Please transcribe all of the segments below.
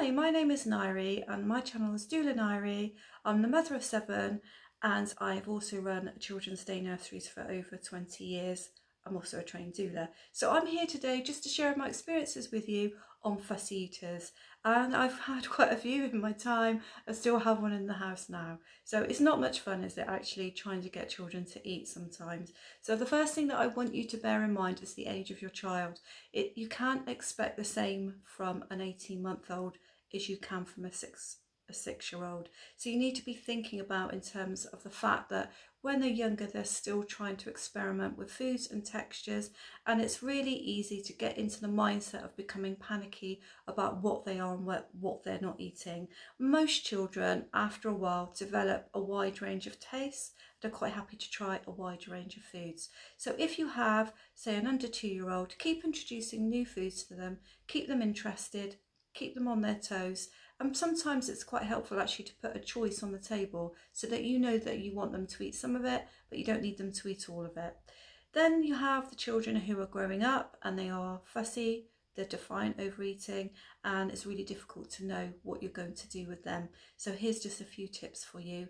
Hi, my name is Nairi and my channel is Doula Nairi. I'm the mother of 7 and I've also run children's day nurseries for over 20 years. I'm also a trained doula. So I'm here today just to share my experiences with you on fussy eaters. And I've had quite a few in my time. I still have one in the house now. So it's not much fun, is it, actually trying to get children to eat sometimes. So the first thing that I want you to bear in mind is the age of your child. You can't expect the same from an 18-month-old as you can from a 6-year-old. So you need to be thinking about in terms of the fact that when they're younger, they're still trying to experiment with foods and textures, and it's really easy to get into the mindset of becoming panicky about what they are and what they're not eating. Most children, after a while, develop a wide range of tastes. They're quite happy to try a wide range of foods. So if you have, say, an under 2-year-old, keep introducing new foods to them, keep them interested, keep them on their toes. And sometimes it's quite helpful actually to put a choice on the table so that you know that you want them to eat some of it, but you don't need them to eat all of it. Then you have the children who are growing up and they are fussy, they're defiant overeating, and it's really difficult to know what you're going to do with them. So here's just a few tips for you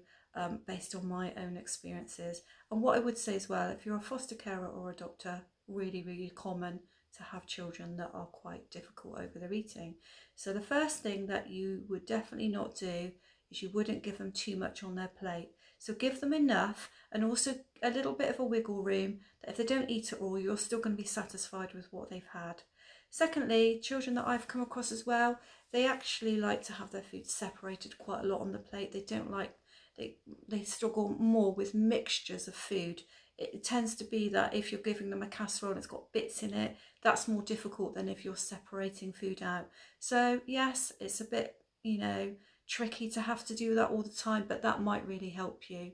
based on my own experiences. And what I would say as well, if you're a foster carer or adopter, really common to have children that are quite difficult over their eating. So the first thing that you would definitely not do is you wouldn't give them too much on their plate. So give them enough and also a little bit of a wiggle room that if they don't eat it all, you're still going to be satisfied with what they've had. Secondly, children that I've come across as well, they actually like to have their food separated quite a lot on the plate. They don't like, they struggle more with mixtures of food. It tends to be that if you're giving them a casserole and it's got bits in it, that's more difficult than if you're separating food out. So yes, it's a bit, tricky to have to do that all the time, but that might really help you.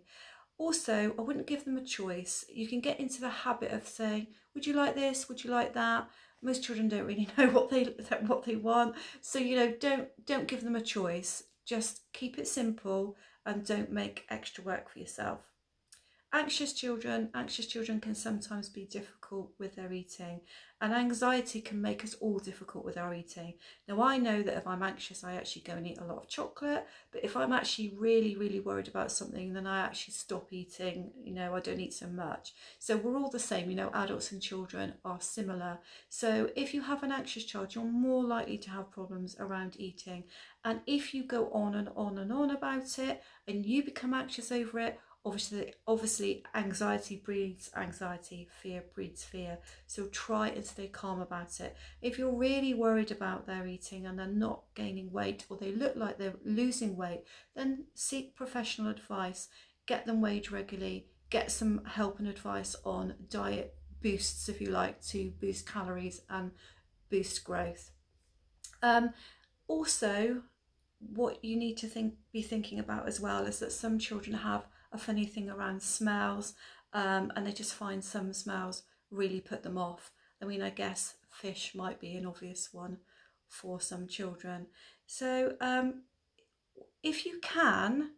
Also, I wouldn't give them a choice. You can get into the habit of saying, would you like this? Would you like that? Most children don't really know what they want. So, don't give them a choice. Just keep it simple and don't make extra work for yourself. Anxious children can sometimes be difficult with their eating, and anxiety can make us all difficult with our eating. Now I know that if I'm anxious I actually go and eat a lot of chocolate, but if I'm actually really worried about something, then I actually stop eating, I don't eat so much. So we're all the same, adults and children are similar. So if you have an anxious child, you're more likely to have problems around eating, and if you go on and on about it and you become anxious over it, obviously anxiety breeds anxiety, fear breeds fear. So try and stay calm about it. If you're really worried about their eating and they're not gaining weight, or they look like they're losing weight, then seek professional advice, get them weighed regularly, get some help and advice on diet boosts, if you like, to boost calories and boost growth. Also, what you need to be thinking about as well is that some children have a funny thing around smells, and they just find some smells really put them off. I mean, I guess fish might be an obvious one for some children. So if you can,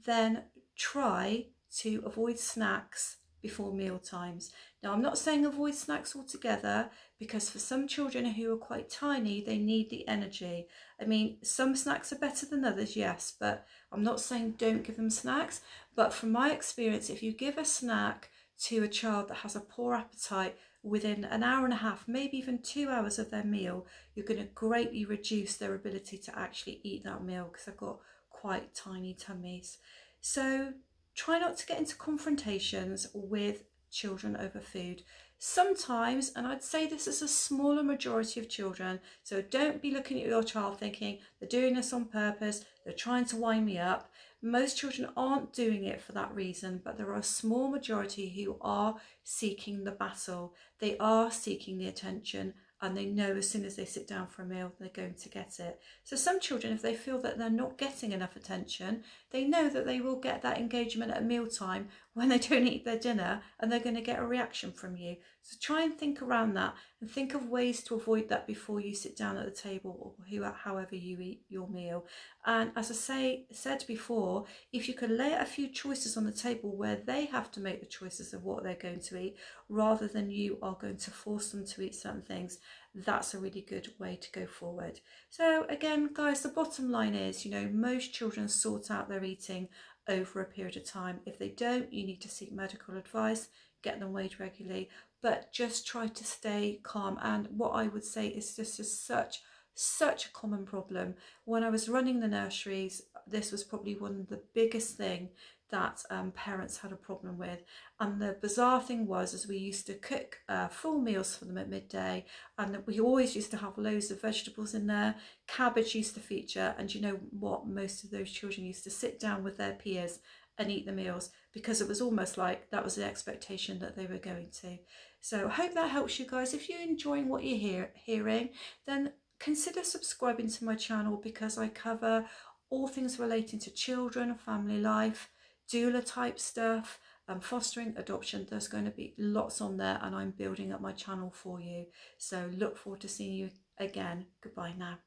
then try to avoid snacks before meal times. Now, I'm not saying avoid snacks altogether, because for some children who are quite tiny, they need the energy. I mean, some snacks are better than others, yes, but I'm not saying don't give them snacks. But from my experience, if you give a snack to a child that has a poor appetite within an hour and a half, maybe even 2 hours of their meal, you're going to greatly reduce their ability to actually eat that meal, because they've got quite tiny tummies. So try not to get into confrontations with children over food. Sometimes, and I'd say this is a smaller majority of children, so don't be looking at your child thinking they're doing this on purpose, they're trying to wind me up. Most children aren't doing it for that reason, but there are a small majority who are seeking the battle. They are seeking the attention, and they know as soon as they sit down for a meal, they're going to get it. So some children, if they feel that they're not getting enough attention, they know that they will get that engagement at mealtime when they don't eat their dinner, and they're going to get a reaction from you. So try and think around that and think of ways to avoid that before you sit down at the table, or however you eat your meal. And as I said before, if you can lay out a few choices on the table where they have to make the choices of what they're going to eat, rather than you are going to force them to eat certain things, that's a really good way to go forward. So again, guys, the bottom line is, you know, most children sort out their eating over a period of time. If they don't, you need to seek medical advice, get them weighed regularly, but just try to stay calm. And what I would say is this is such a common problem. When I was running the nurseries, this was probably one of the biggest thing that parents had a problem with. And the bizarre thing was, as we used to cook full meals for them at midday, and we always used to have loads of vegetables in there. Cabbage used to feature, and you know what, most of those children used to sit down with their peers and eat the meals, because it was almost like that was the expectation that they were going to. So I hope that helps you guys. If you're enjoying what you're hearing, then consider subscribing to my channel, because I cover all things relating to children, family life, doula type stuff, fostering, adoption. There's going to be lots on there, and I'm building up my channel for you. So look forward to seeing you again. Goodbye now.